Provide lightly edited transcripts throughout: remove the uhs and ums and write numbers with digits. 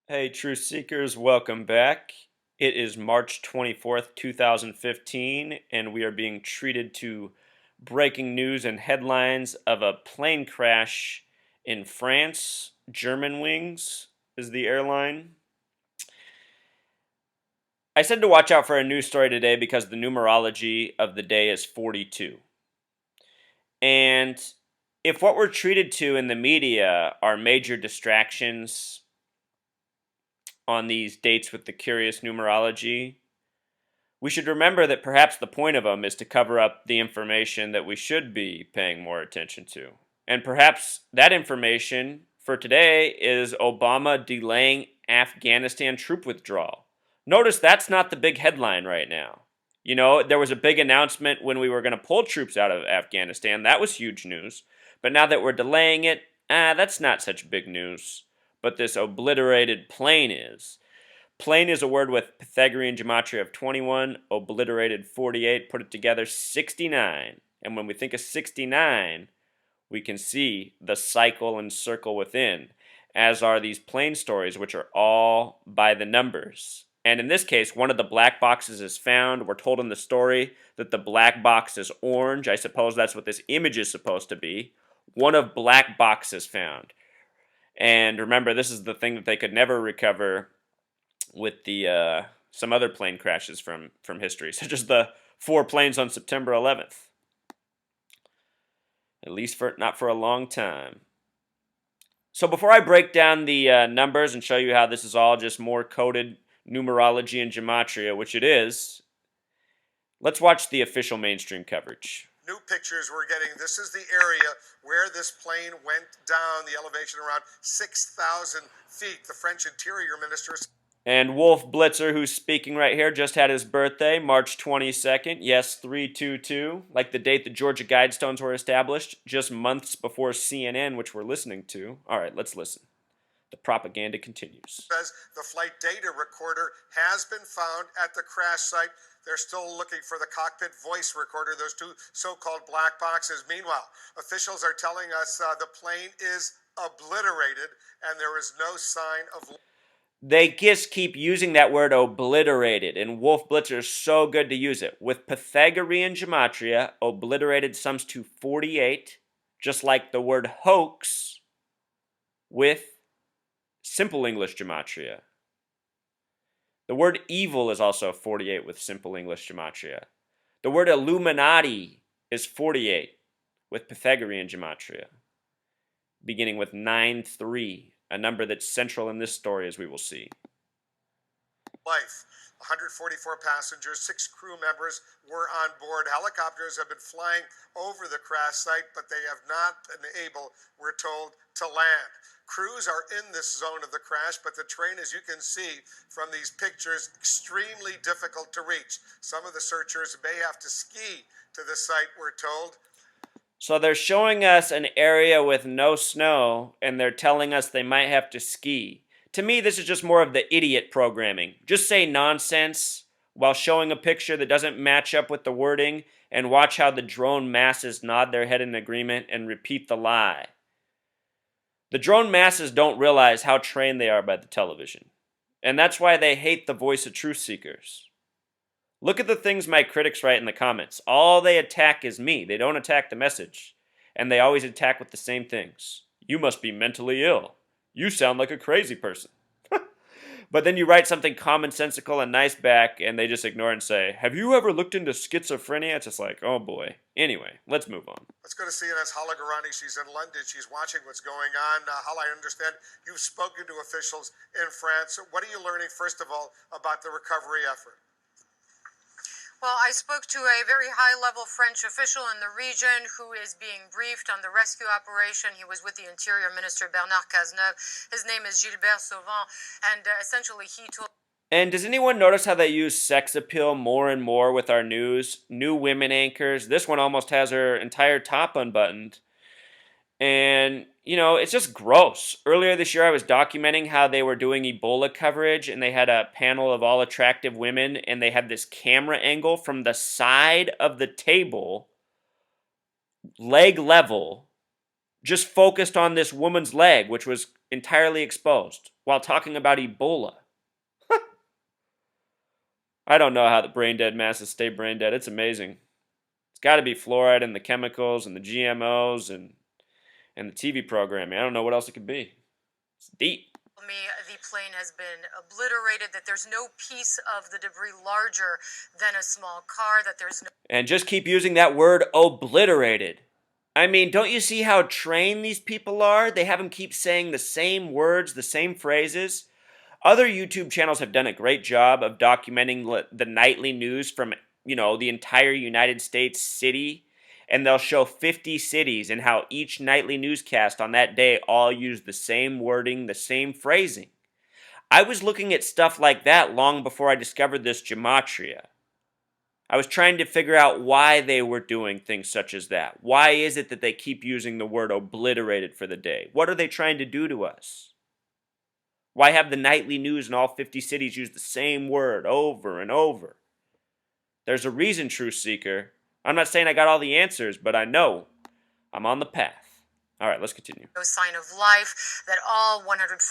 Hey, Truth Seekers, welcome back. It is March 24th, 2015, and we are being treated to breaking news and headlines of a plane crash in France. Germanwings is the airline. I said to watch out for a news story today because the numerology of the day is 42. And if what we're treated to in the media are major distractions on these dates with the curious numerology, we should remember that perhaps the point of them is to cover up the information that we should be paying more attention to. And perhaps that information for today is Obama delaying Afghanistan troop withdrawal. Notice that's not the big headline right now. You know, there was a big announcement when we were going to pull troops out of Afghanistan. That was huge news. But now that we're delaying it, that's not such big news. But this obliterated plane is. Plane is a word with Pythagorean gematria of 21, obliterated 48, put it together 69. And when we think of 69, we can see the cycle and circle within, as are these plane stories, which are all by the numbers. And in this case, one of the black boxes is found. We're told in the story that the black box is orange. I suppose that's what this image is supposed to be. One of black box is found. And remember, this is the thing that they could never recover with the some other plane crashes from history, such as the 4 planes on September 11th. At least for not for a long time. So before I break down the numbers and show you how this is all just more coded numerology and gematria, which it is, let's watch the official mainstream coverage. New pictures we're getting. This is the area where this plane went down, the elevation around 6,000 feet. The French Interior Minister. And Wolf Blitzer, who's speaking right here, just had his birthday, March 22nd. Yes, 322, like the date the Georgia Guidestones were established, just months before CNN, which we're listening to. All right, let's listen. The propaganda continues. Says the flight data recorder has been found at the crash site. They're still looking for the cockpit voice recorder, those two so-called black boxes. Meanwhile, officials are telling us the plane is obliterated and there is no sign of... They just keep using that word obliterated, and Wolf Blitzer is so good to use it. With Pythagorean gematria, obliterated sums to 48, just like the word hoax with simple English gematria. The word evil is also 48 with simple English gematria. The word Illuminati is 48 with Pythagorean gematria, beginning with 9-3. A number that's central in this story, as we will see. Life. 144 passengers, 6 crew members were on board. Helicopters have been flying over the crash site, but they have not been able, we're told, to land. Crews are in this zone of the crash, but the terrain, as you can see from these pictures, extremely difficult to reach. Some of the searchers may have to ski to the site, we're told. So they're showing us an area with no snow, and they're telling us they might have to ski. To me, this is just more of the idiot programming. Just say nonsense while showing a picture that doesn't match up with the wording, and watch how the drone masses nod their head in agreement and repeat the lie. The drone masses don't realize how trained they are by the television, and that's why they hate the voice of truth seekers. Look at the things my critics write in the comments. All they attack is me. They don't attack the message. And they always attack with the same things. You must be mentally ill. You sound like a crazy person. But then you write something commonsensical and nice back, and they just ignore it and say, have you ever looked into schizophrenia? It's just like, oh boy. Anyway, let's move on. Let's go to CNN's Hala Garani. She's in London. She's watching what's going on. Hala, I understand you've spoken to officials in France. What are you learning, first of all, about the recovery effort? Well, I spoke to a very high-level French official in the region who is being briefed on the rescue operation. He was with the Interior Minister Bernard Cazeneuve. His name is Gilbert Sauvant, and essentially he told... And does anyone notice how they use sex appeal more and more with our news? New women anchors. This one almost has her entire top unbuttoned. And, you know, it's just gross. Earlier this year, I was documenting how they were doing Ebola coverage, and they had a panel of all attractive women, and they had this camera angle from the side of the table, leg level, just focused on this woman's leg, which was entirely exposed. while talking about Ebola. I don't know how the brain dead masses stay brain dead. It's amazing. It's got to be fluoride and the chemicals and the GMOs and the TV programming. I don't know what else it could be. It's deep. Me, the plane has been obliterated, that there's no piece of the debris larger than a small car, that there's no. And just keep using that word obliterated. I mean, don't you see how trained these people are? They have them keep saying the same words, the same phrases. Other YouTube channels have done a great job of documenting the nightly news from, the entire United States city, and they'll show 50 cities and how each nightly newscast on that day all use the same wording, the same phrasing. I was looking at stuff like that long before I discovered this gematria. I was trying to figure out why they were doing things such as that. Why is it that they keep using the word obliterated for the day? What are they trying to do to us? Why have the nightly news in all 50 cities use the same word over and over? There's a reason, Truth Seeker. I'm not saying I got all the answers, but I know I'm on the path. All right, let's continue. No sign of life, that all 148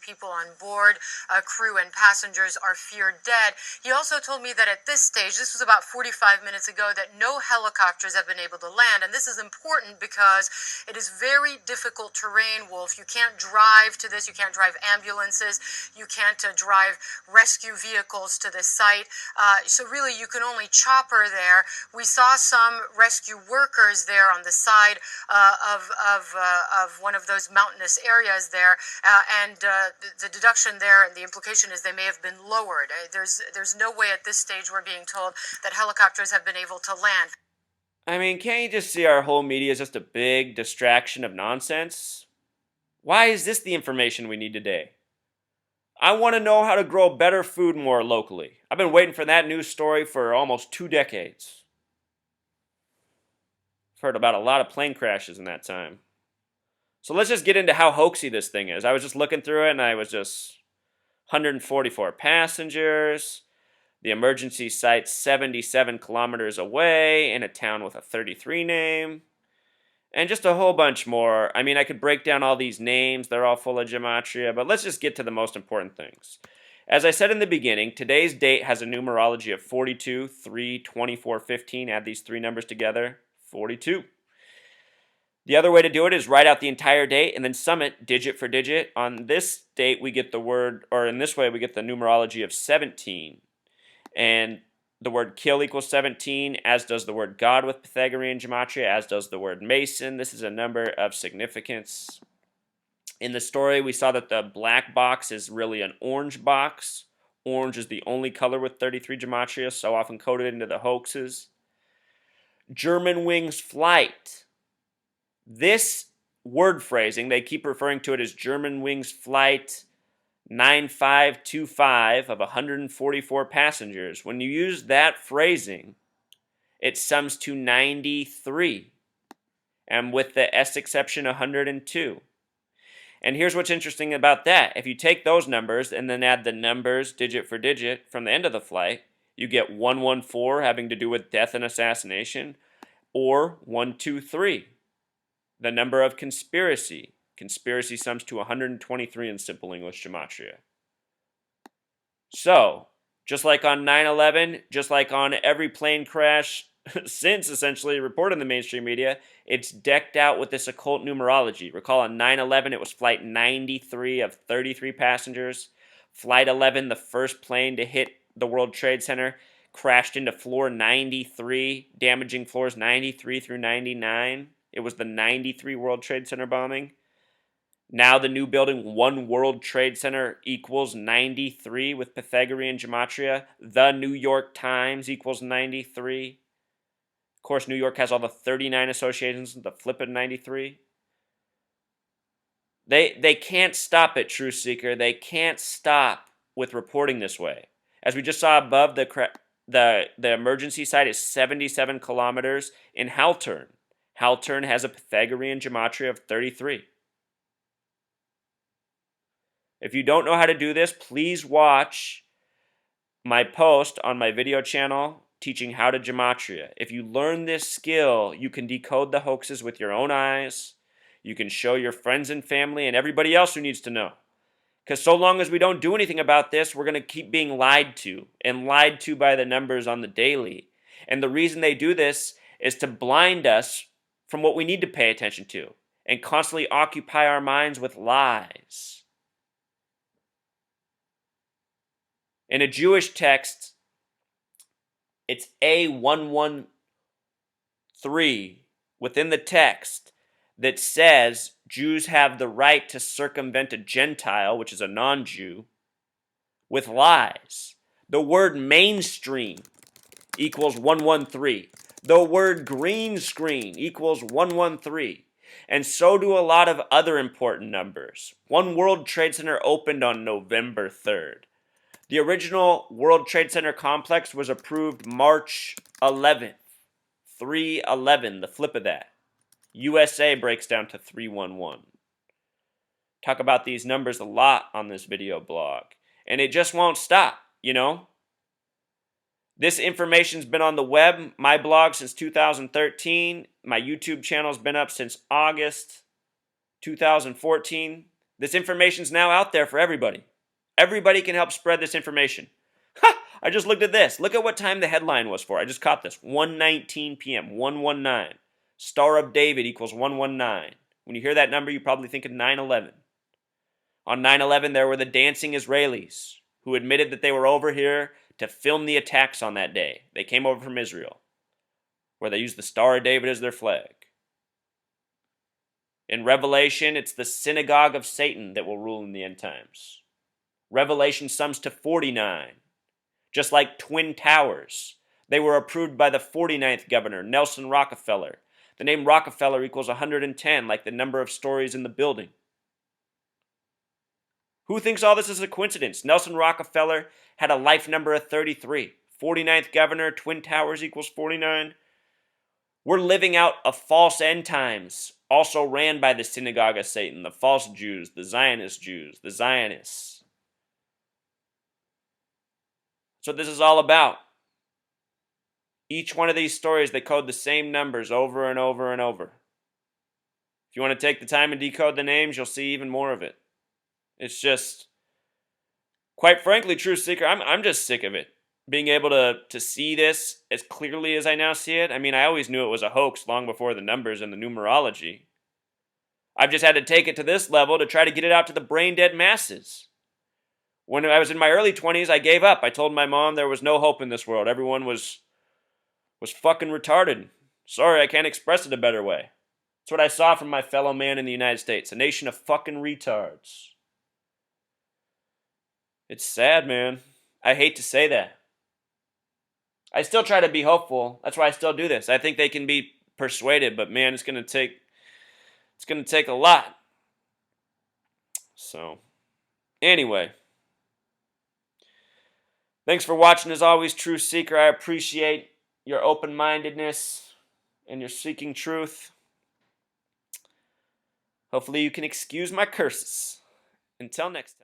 people on board, crew and passengers, are feared dead. He also told me that at this stage, this was about 45 minutes ago, that no helicopters have been able to land. And this is important because it is very difficult terrain, Wolf. You can't drive to this. You can't drive ambulances. You can't drive rescue vehicles to this site. So really, you can only chopper there. We saw some rescue workers there on the side of one of those mountainous areas there, and the deduction there and the implication is they may have been lowered. There's no way at this stage we're being told that helicopters have been able to land. I mean, can't you just see our whole media is just a big distraction of nonsense? Why is this the information we need today? I want to know how to grow better food more locally. I've been waiting for that news story for almost 2 decades. I've heard about a lot of plane crashes in that time. So let's just get into how hoaxy this thing is. I was just looking through it and I was just 144 passengers. The emergency site's 77 kilometers away in a town with a 33 name. And just a whole bunch more. I mean, I could break down all these names. They're all full of gematria, but let's just get to the most important things. As I said in the beginning, today's date has a numerology of 42, 3, 24, 15. Add these 3 numbers together, 42. The other way to do it is write out the entire date and then sum it digit for digit. On this date, we get the word, or in this way, we get the numerology of 17. And the word kill equals 17, as does the word God with Pythagorean gematria, as does the word Mason. This is a number of significance. In the story, we saw that the black box is really an orange box. Orange is the only color with 33 gematria, so often coded into the hoaxes. Germanwings flight. This word phrasing, they keep referring to it as Germanwings flight 9525 of 144 passengers. When you use that phrasing, it sums to 93, and with the S exception, 102. And here's what's interesting about that. If you take those numbers and then add the numbers digit for digit from the end of the flight, you get 114 having to do with death and assassination, or 123. The number of conspiracy. Conspiracy sums to 123 in simple English gematria. So, just like on 9/11, just like on every plane crash since essentially reported in the mainstream media, it's decked out with this occult numerology. Recall on 9/11, it was flight 93 of 33 passengers. Flight 11, the first plane to hit the World Trade Center, crashed into floor 93, damaging floors 93 through 99. It was the 93 World Trade Center bombing. Now the new building, One World Trade Center equals 93 with Pythagorean gematria. The New York Times equals 93. Of course, New York has all the 39 associations, the flip of 93. They can't stop it, Truth Seeker. They can't stop with reporting this way. As we just saw above, the emergency site is 77 kilometers in Haltern. Haltern has a Pythagorean gematria of 33. If you don't know how to do this, please watch my post on my video channel teaching how to gematria. If you learn this skill, you can decode the hoaxes with your own eyes. You can show your friends and family and everybody else who needs to know. Because so long as we don't do anything about this, we're going to keep being lied to, and lied to by the numbers on the daily. And the reason they do this is to blind us from what we need to pay attention to and constantly occupy our minds with lies. In a Jewish text, it's A113 within the text that says Jews have the right to circumvent a Gentile, which is a non-Jew, with lies. The word mainstream equals 113. The word green screen equals 113. And so do a lot of other important numbers. One World Trade Center opened on November 3rd. The original World Trade Center complex was approved March 11th. 311, the flip of that. USA breaks down to 311. Talk about these numbers a lot on this video blog. And it just won't stop, you know? This information's been on the web, my blog, since 2013. My YouTube channel's been up since August 2014. This information's now out there for everybody. Everybody can help spread this information. Ha! I just looked at this. Look at what time the headline was for. I just caught this. 1:19 p.m. 119. Star of David equals 119. When you hear that number, you probably think of 9/11. On 9/11, there were the dancing Israelis who admitted that they were over here to film the attacks on that day. They came over from Israel, where they used the Star of David as their flag. In Revelation, it's the synagogue of Satan that will rule in the end times. Revelation sums to 49. Just like Twin Towers, they were approved by the 49th governor, Nelson Rockefeller. The name Rockefeller equals 110, like the number of stories in the building. Who thinks all this is a coincidence? Nelson Rockefeller had a life number of 33. 49th governor, Twin Towers equals 49. We're living out a false end times, also ran by the synagogue of Satan, the false Jews, the Zionist Jews, the Zionists. That's what this is all about. Each one of these stories, they code the same numbers over and over and over. If you want to take the time and decode the names, you'll see even more of it. It's just, quite frankly, True Seeker, I'm just sick of it. Being able to see this as clearly as I now see it. I mean, I always knew it was a hoax long before the numbers and the numerology. I've just had to take it to this level to try to get it out to the brain-dead masses. When I was in my early 20s, I gave up. I told my mom there was no hope in this world. Everyone was fucking retarded. Sorry, I can't express it a better way. That's what I saw from my fellow man in the United States. A nation of fucking retards. It's sad, man. I hate to say that. I still try to be hopeful. That's why I still do this. I think they can be persuaded, but man, it's going to take a lot. So, anyway. Thanks for watching as always, True Seeker. I appreciate your open-mindedness and your seeking truth. Hopefully you can excuse my curses. Until next time.